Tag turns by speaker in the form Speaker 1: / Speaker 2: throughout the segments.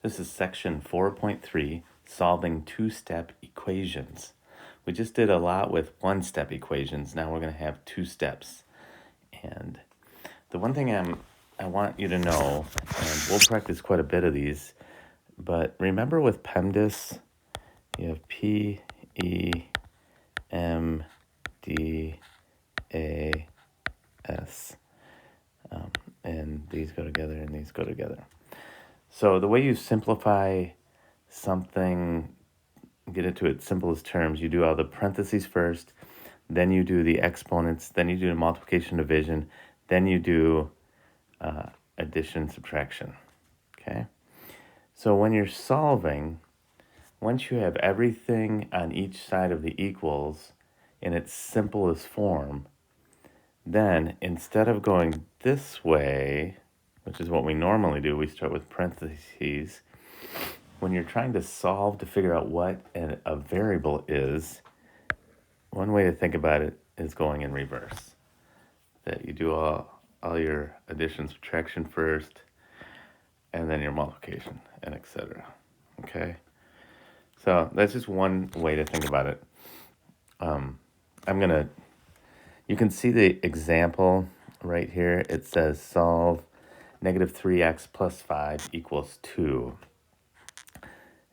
Speaker 1: This is section 4.3, solving two-step equations. We just did a lot with one-step equations. Now we're going to have two steps. And the one thing I want you to know, and we'll practice quite a bit of these, but remember with PEMDAS, you have P, E, M, D, A, S. And these go together and these go together. So the way you simplify something, get it to its simplest terms, you do all the parentheses first, then you do the exponents, then you do the multiplication, division, then you do addition, subtraction. Okay? So when you're solving, once you have everything on each side of the equals in its simplest form, then instead of going this way, which is what we normally do, we start with parentheses. When you're trying to solve to figure out what a variable is, one way to think about it is going in reverse. That you do all your addition, subtraction first, and then your multiplication, and etc. Okay? So that's just one way to think about it. You can see the example right here. It says solve negative 3x plus 5 equals 2.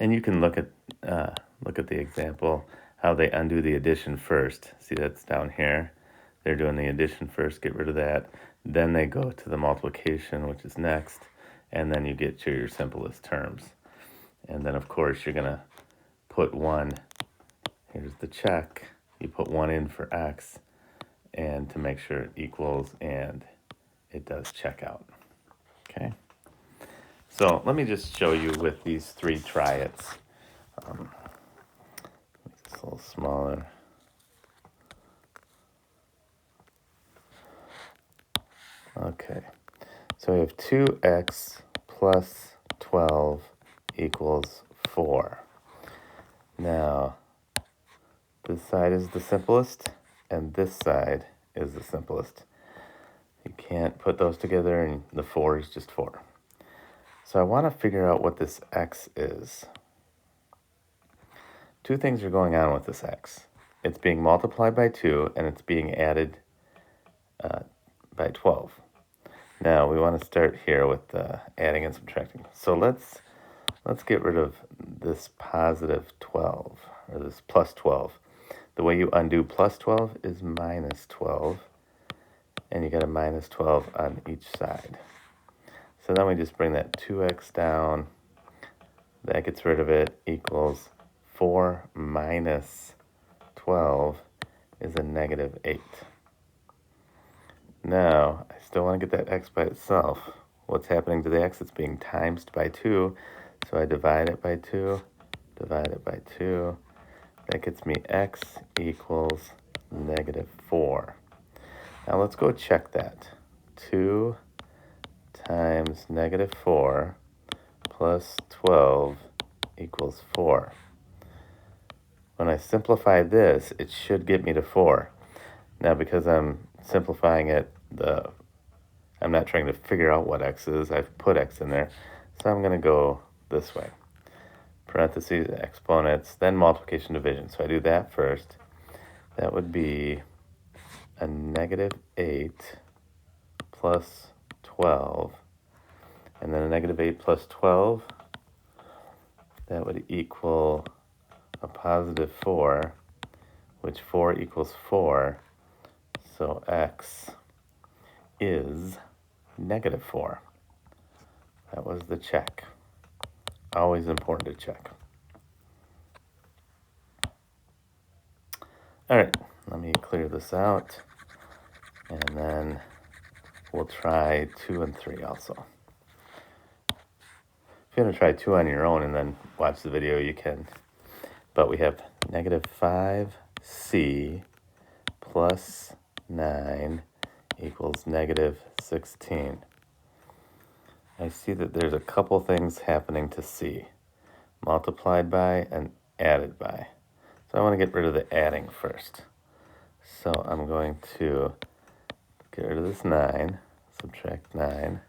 Speaker 1: And you can look at the example, how they undo the addition first. See, that's down here. They're doing the addition first, get rid of that. Then they go to the multiplication, which is next. And then you get to your simplest terms. And then, of course, you're going to put 1. Here's the check. You put 1 in for x, and to make sure it equals, and it does check out. Okay? So let me just show you with these 3 try-its. Make this a little smaller. Okay, so we have 2x plus 12 equals 4. Now, this side is the simplest, and this side is the simplest. You can't put those together, and the 4 is just 4. So I want to figure out what this x is. 2 things are going on with this x. It's being multiplied by 2, and it's being added by 12. Now we want to start here with adding and subtracting. So let's get rid of this positive 12, or this plus 12. The way you undo plus 12 is minus 12, and you get a minus 12 on each side. So then we just bring that 2x down. That gets rid of it, equals 4 minus 12 is a negative 8. Now, I still want to get that x by itself. What's happening to the x? It's being times by 2. So I divide it by 2, divide it by 2. That gets me x equals negative 4. Now let's go check that. 2 times negative 4 plus 12 equals 4. When I simplify this, it should get me to 4. Now, because I'm simplifying it, I'm not trying to figure out what x is. I've put x in there. So I'm going to go this way. Parentheses, exponents, then multiplication, division. So I do that first. That would be a negative 8 plus 12. And then a negative 8 plus 12. That would equal a positive 4, which 4 equals 4. So x is negative 4. That was the check. Always important to check. All right, let me clear this out, and then we'll try 2 and 3 also. If you want to try 2 on your own and then watch the video, you can. But we have negative 5c plus 9 equals negative 16. I see that there's a couple things happening to c. Multiplied by and added by. So I want to get rid of the adding first. So I'm going to get rid of this 9, subtract 9.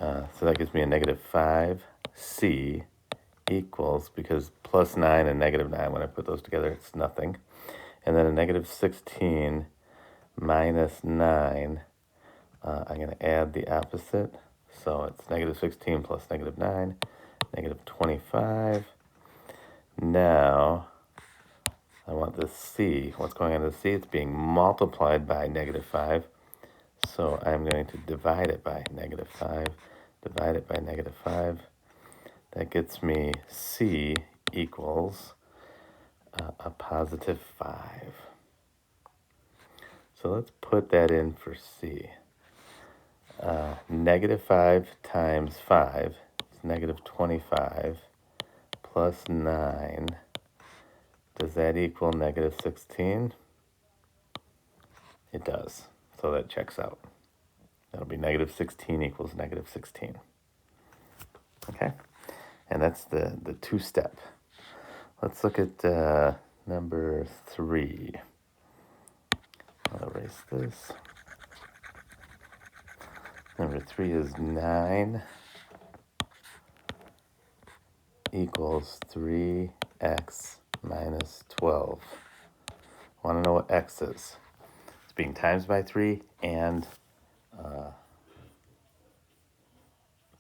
Speaker 1: So that gives me a negative 5c equals, because plus 9 and negative 9, when I put those together, it's nothing. And then a negative 16 minus 9, I'm going to add the opposite. So it's negative 16 plus negative 9, negative 25. Now, I want this c. What's going on to the c? It's being multiplied by negative 5. So I'm going to divide it by negative 5. Divide it by negative 5. That gets me c equals a positive 5. So let's put that in for c. Negative 5 times 5 is negative 25 plus 9. Does that equal negative 16? It does. So that checks out. That'll be negative 16 equals negative 16. Okay? And that's the two-step. Let's look at number 3. I'll erase this. Number 3 is 9 equals 3x minus 12. I want to know what x is. It's being times by 3 and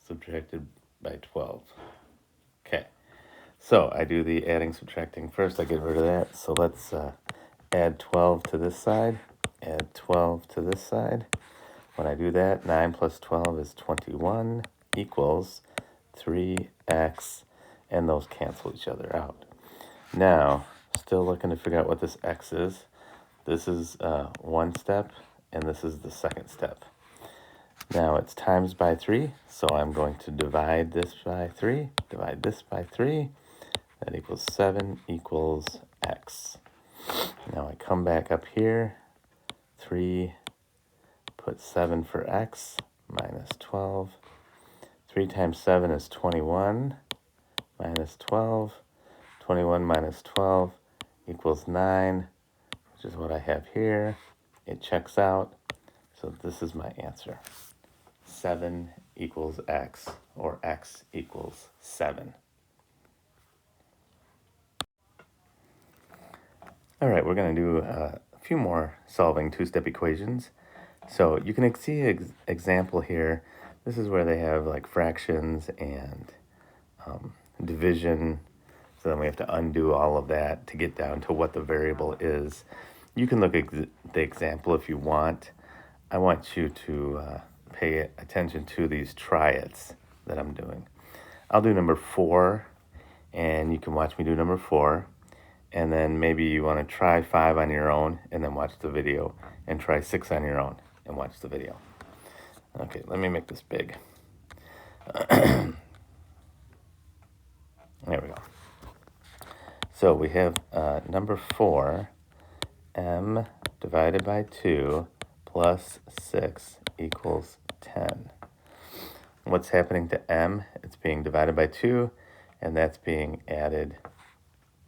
Speaker 1: subtracted by 12. Okay, so I do the adding, subtracting first. I get rid of that. So let's add 12 to this side, add 12 to this side. When I do that, 9 plus 12 is 21 equals 3x, and those cancel each other out. Now, still looking to figure out what this x is. This is one step, and this is the second step. Now it's times by 3, so I'm going to divide this by 3, divide this by 3. That equals 7 equals x. Now I come back up here, 3, put 7 for x, minus 12. 3 times 7 is 21, minus 12. 21 minus 12 equals 9, which is what I have here. It checks out, so this is my answer. 7 equals x, or x equals 7. All right, we're going to do a few more solving two-step equations. So you can see an example here. This is where they have like fractions and division. So then we have to undo all of that to get down to what the variable is. You can look at the example if you want. I want you to pay attention to these triads that I'm doing. I'll do number 4, and you can watch me do number 4. And then maybe you want to try 5 on your own and then watch the video, and try 6 on your own and watch the video. Okay, let me make this big. There we go. So we have number 4, m divided by 2 plus 6 equals 10. What's happening to m? It's being divided by 2, and that's being added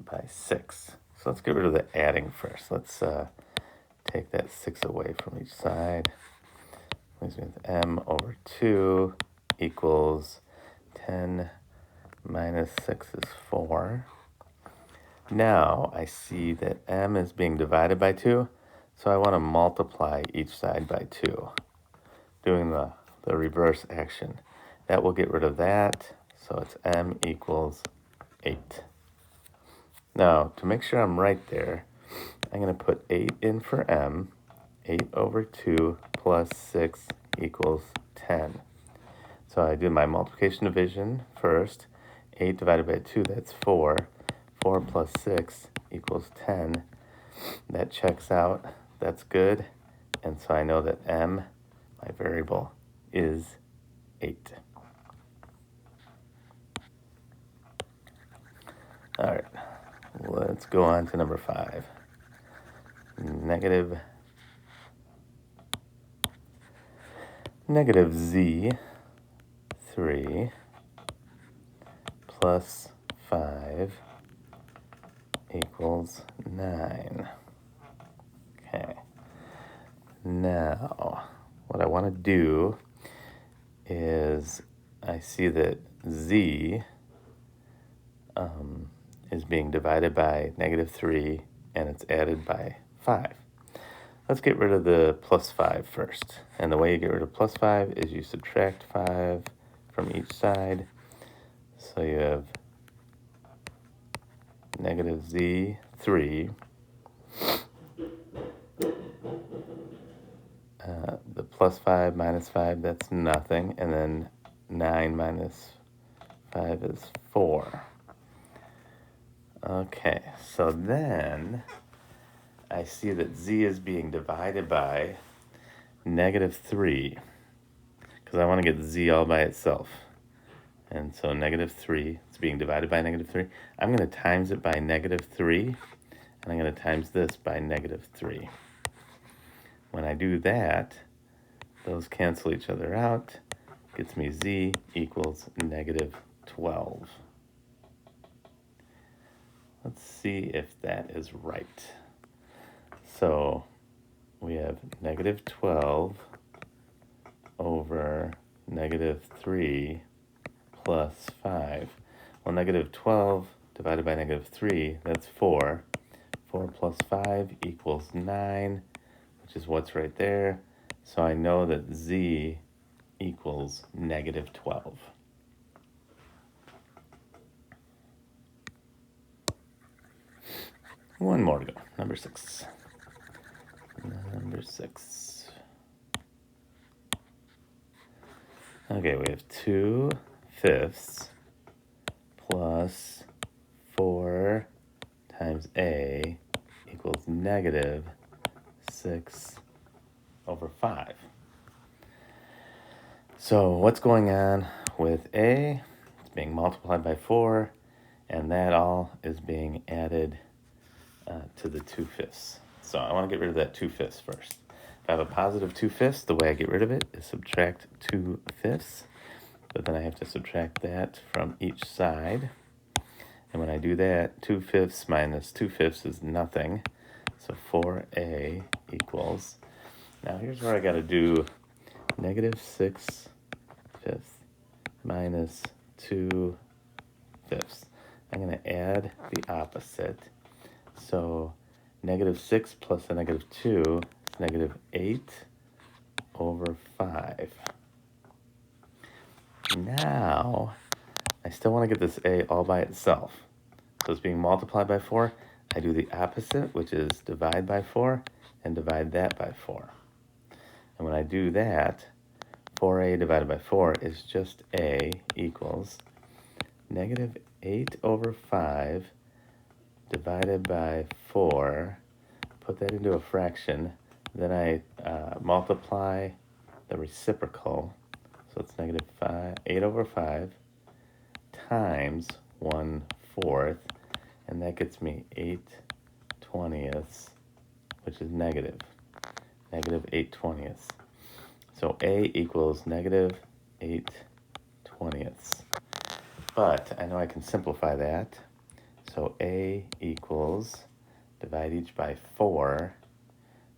Speaker 1: by 6. So let's get rid of the adding first. Let's take that 6 away from each side. Leaves me with m over 2 equals 10 minus 6 is 4. Now I see that m is being divided by 2, so I want to multiply each side by 2, doing the reverse action. That will get rid of that, so it's m equals 8. Now, to make sure I'm right there, I'm going to put 8 in for m. 8 over 2 plus 6 equals 10. So I do my multiplication division first. 8 divided by 2, that's 4. 4 plus 6 equals 10. That checks out. That's good. And so I know that m, my variable, is 8. All right, let's go on to number 5. Negative z 3 plus 5 equals 9. Okay. Now, what I want to do is I see that z is being divided by -3, and it's added by 5. Let's get rid of the plus 5 first. And the way you get rid of plus 5 is you subtract 5 from each side. So you have -z3. The plus 5 minus 5, that's nothing. And then 9 minus 5 is 4. Okay, so then I see that z is being divided by -3, because I want to get z all by itself. And so -3, it's being divided by -3. I'm going to times it by -3, and I'm going to times this by -3. When I do that, those cancel each other out. Gets me z equals -12. Let's see if that is right. So we have -12 over -3 plus 5. Well, -12 divided by -3, that's 4. 4 plus 5 equals 9, which is what's right there. So I know that z equals -12. One more to go. Number 6. Number 6. Okay, we have 2/5 plus 4 times a equals -6 over 5. So what's going on with a? It's being multiplied by 4, and that all is being added to the 2/5. So I want to get rid of that 2/5 first. If I have a positive 2/5, the way I get rid of it is subtract 2/5, but then I have to subtract that from each side. And when I do that, 2/5 minus 2/5 is nothing. So 4a equals, now here's where I got to do -6/5 minus 2/5. I'm going to add the opposite. So -6 plus a -2 is -8 over 5. Now, I still want to get this a all by itself. So it's being multiplied by 4. I do the opposite, which is divide by 4, and divide that by 4. And when I do that, 4a divided by 4 is just a equals -8 over 5 divided by 4. Put that into a fraction. Then I multiply the reciprocal. So it's -8 over 5 times 1/4. And that gets me 8/20, which is -8/20. So a equals -8/20. But I know I can simplify that. So a equals, divide each by 4.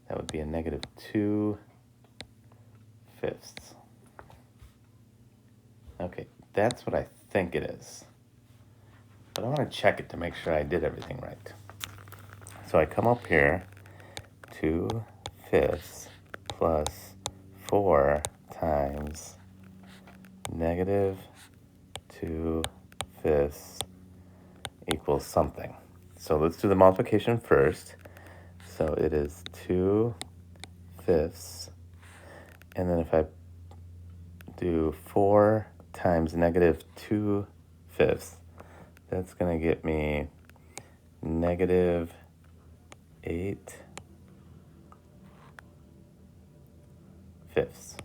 Speaker 1: That would be a -2/5. Okay, that's what I think it is. But I want to check it to make sure I did everything right. So I come up here, 2/5 plus 4 times -2/5 equals something. So let's do the multiplication first. So it is 2/5. And then if I do 4 times -2/5, that's going to get me -8/5.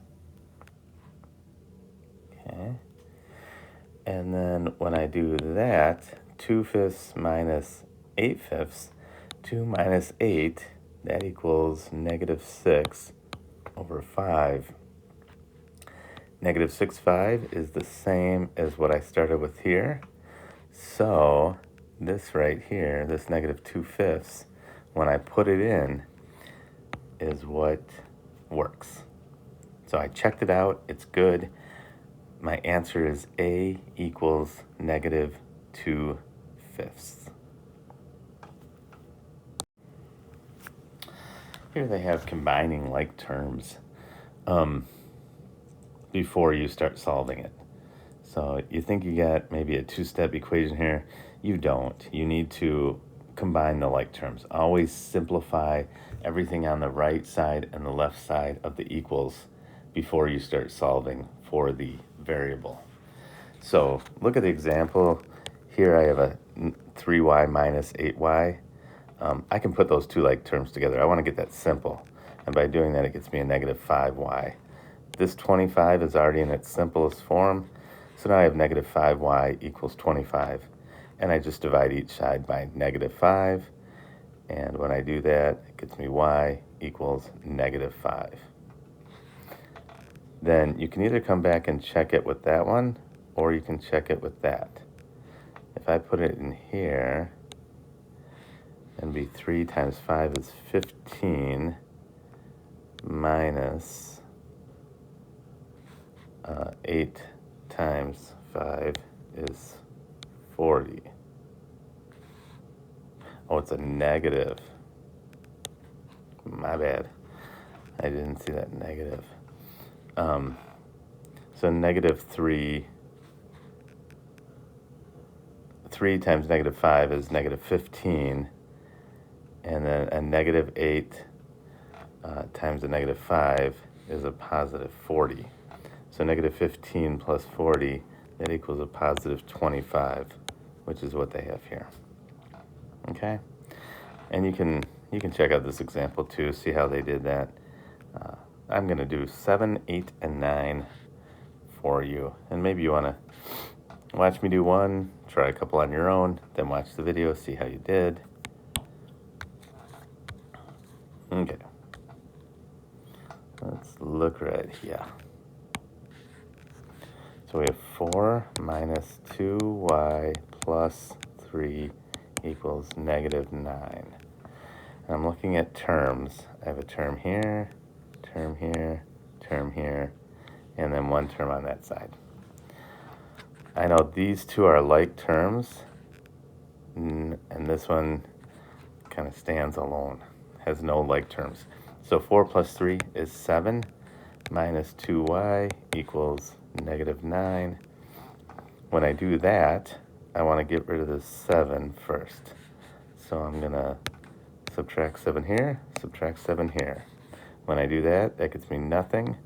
Speaker 1: Okay. And then when I do that, 2/5 minus 8/5, 2 minus 8, that equals -6 over 5. -6/5 is the same as what I started with here. So this right here, this -2/5, when I put it in, is what works. So I checked it out. It's good. my answer is A equals negative 2/5. Here they have combining like terms before you start solving it. So you think you got maybe a two-step equation here. You don't. You need to combine the like terms. Always simplify everything on the right side and the left side of the equals before you start solving for the variable. So look at the example. Here I have a 3y minus 8y. I can put those two like terms together. I want to get that simple. And by doing that, it gets me a negative 5y. This 25 is already in its simplest form. So now I have negative 5y equals 25. And I just divide each side by negative 5. And when I do that, it gets me y equals negative 5. Then you can either come back and check it with that one, or you can check it with that. If I put it in here, and be 3 times 5 is 15 minus 8 times 5 is 40. Oh, it's a negative. My bad. I didn't see that negative. So negative 3 times negative 5 is negative 15. And then a negative 8 times a negative 5 is a positive 40. So negative 15 plus 40, that equals a positive 25, which is what they have here. Okay? And you can check out this example too, see how they did that. I'm going to do 7, 8, and 9 for you. And maybe you want to watch me do one, try a couple on your own, then watch the video, see how you did. Okay. Let's look right here. So we have 4 minus 2y plus 3 equals negative 9. And I'm looking at terms. I have a term here, term here, term here, and then one term on that side. I know these two are like terms, and this one kind of stands alone, has no like terms. So 4 plus 3 is 7, minus 2y equals negative 9. When I do that, I want to get rid of the 7 first. So I'm going to subtract 7 here, subtract 7 here. When I do that, that gets me nothing.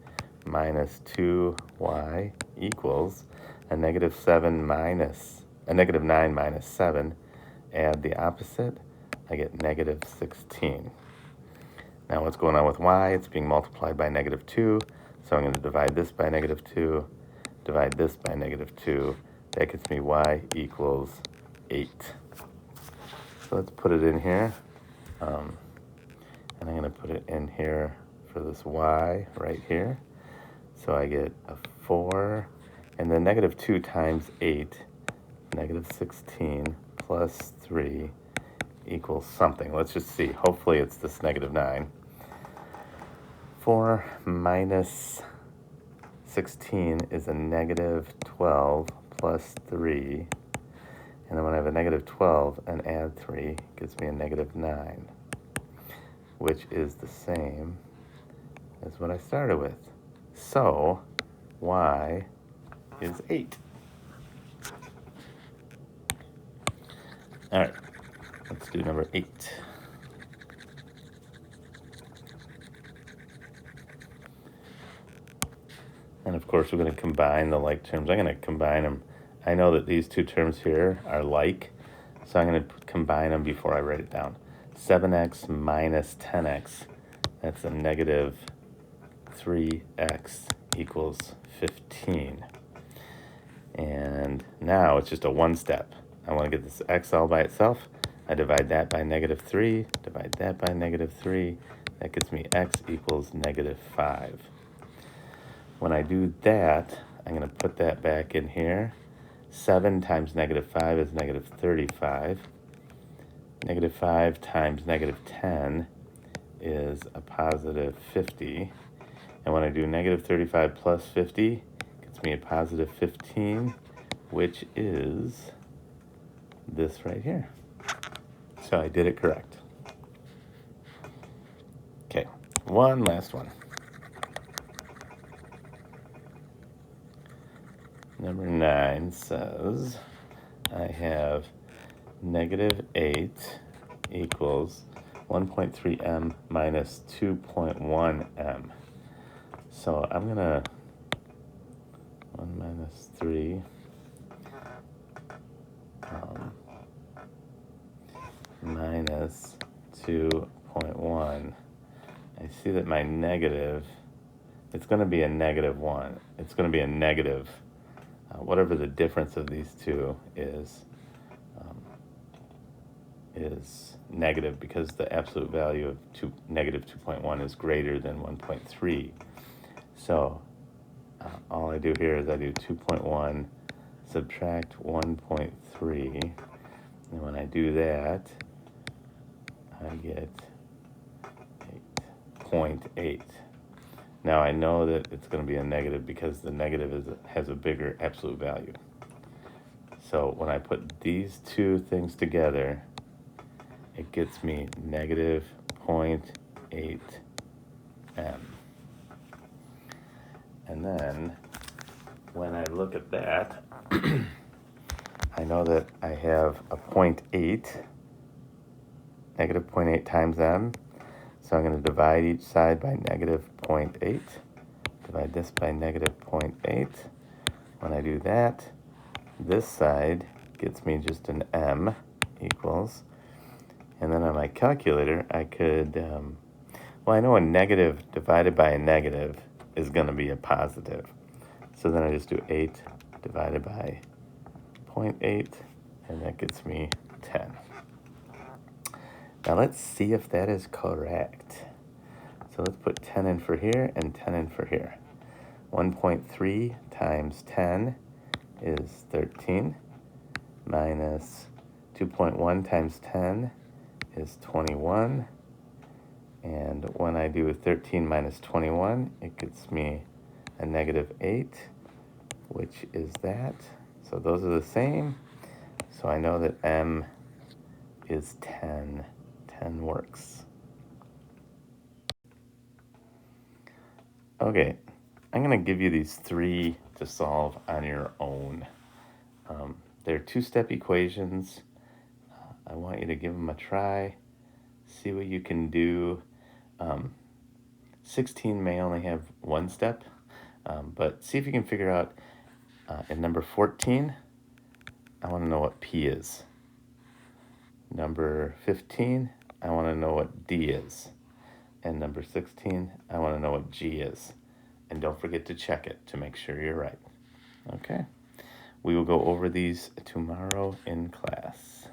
Speaker 1: Minus 2y equals a negative 9 minus 7. Add the opposite, I get negative 16. Now what's going on with y? It's being multiplied by negative 2. So I'm going to divide this by negative 2, divide this by negative 2. That gets me y equals 8. So let's put it in here. And I'm going to put it in here for this y right here. So I get a 4, and then negative 2 times 8, negative 16 plus 3 equals something. Let's just see. Hopefully it's this negative 9. 4 minus 16 is a negative 12 plus 3. And then when I have a negative 12 and add 3, gives me a negative 9, which is the same as what I started with. So y is 8. All right, let's do number 8. And of course, we're going to combine the like terms. I'm going to combine them. I know that these two terms here are like, so I'm going to combine them before I write it down. 7x minus 10x, that's a negative 3x equals 15. And now it's just a one step. I want to get this x all by itself. I divide that by negative 3, divide that by negative 3. That gets me x equals negative 5. When I do that, I'm going to put that back in here. 7 times negative 5 is negative 35. Negative 5 times negative 10 is a positive 50. And when I do negative 35 plus 50, it gets me a positive 15, which is this right here. So I did it correct. Okay, one last one. Number 9 says I have negative 8 equals 1.3m minus 2.1m. So I'm going to 1 minus 3 minus 2.1. I see that my negative, it's going to be a negative 1. It's going to be a negative, whatever the difference of these two is negative, because the absolute value of negative 2.1 is greater than 1.3. So all I do here is I do 2.1 subtract 1.3, and when I do that, I get 0.8. Now I know that it's going to be a negative because the negative has a bigger absolute value. So when I put these two things together, it gets me negative 0.8m. And then when I look at that, I know that I have a 0.8, negative 0.8 times m. So I'm going to divide each side by negative 0.8. Divide this by negative 0.8. When I do that, this side gets me just an m equals. And then on my calculator, I could, well, I know a negative divided by a negative is going to be a positive. So then I just do 8 divided by 0.8, and that gets me 10. Now let's see if that is correct. So let's put 10 in for here and 10 in for here. 1.3 times 10 is 13, minus 2.1 times 10 is 21. And when I do 13 minus 21, it gets me a negative 8, which is that. So those are the same. So I know that m is 10. 10 works. Okay, I'm going to give you these 3 to solve on your own. They're 2-step equations. I want you to give them a try, see what you can do. 16 may only have 1 step, but see if you can figure out in number 14, I want to know what P is. Number 15, I want to know what D is. And number 16, I want to know what G is. And don't forget to check it to make sure you're right. Okay. We will go over these tomorrow in class.